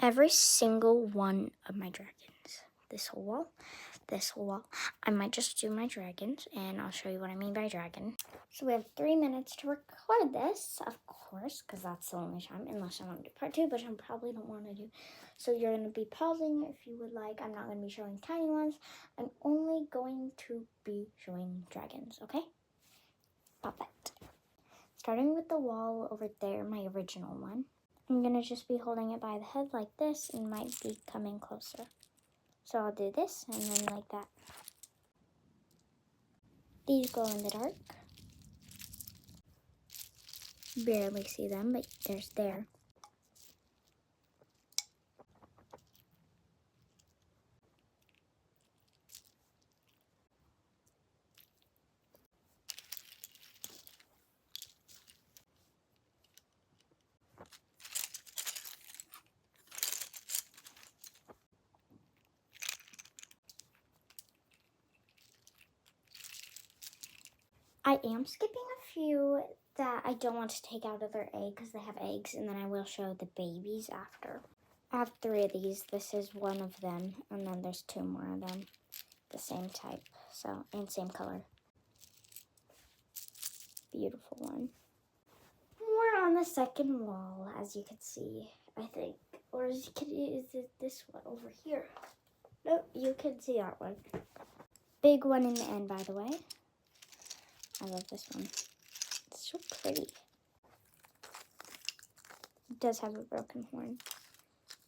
every single one of my dragons. This whole wall, this whole wall. I might just do my dragons, and I'll show you what I mean by dragon. So we have 3 minutes to record this, of course, because that's the only time, unless I want to do part 2, which I probably don't want to do. So you're going to be pausing if you would like. I'm not going to be showing tiny ones. I'm only going to be showing dragons, okay? Perfect. Starting with the wall over there, my original one. I'm going to just be holding it by the head like this and might be coming closer. So I'll do this and then like that. These glow in the dark. Barely see them, but there's there. I am skipping a few that I don't want to take out of their egg because they have eggs, and then I will show the babies after. I have 3 of these. This is one of them, and then there's 2 more of them, the same type, so, and same color. Beautiful one. We're on the second wall, as you can see, I think. Or is it this one over here? Nope, you can see that one. Big one in the end, by the way. I love this one. It's so pretty. It does have a broken horn.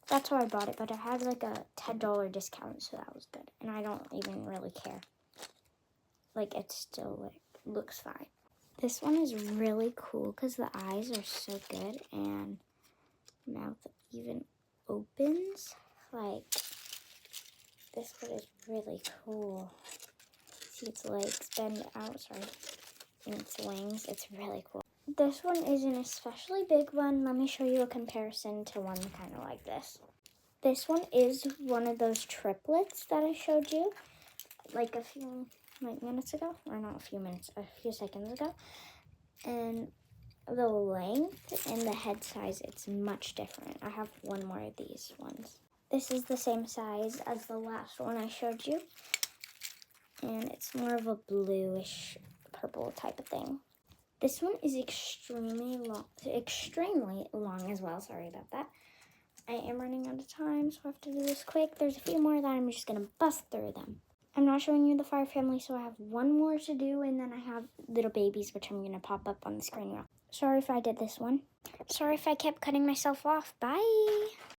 That's how I bought it, but I had like a $10 discount, so that was good. And I don't even really care. Like, it still looks fine. This one is really cool because the eyes are so good and mouth even opens. Like, this one is really cool. See its legs bend out, and its wings. It's really cool. This one is an especially big one. Let me show you a comparison to one kind of like this. This one is one of those triplets that I showed you like a few minutes ago, or not a few minutes, a few seconds ago. And the length and the head size, it's much different. I have one more of these ones. This is the same size as the last one I showed you. And it's more of a bluish purple type of thing. This one is extremely long as well. Sorry about that. I am running out of time, so I have to do this quick. There's a few more that I'm just going to bust through them. I'm not showing you the fire family, so I have one more to do, and then I have little babies, which I'm going to pop up on the screen now. Sorry if I did this one. Sorry if I kept cutting myself off. Bye!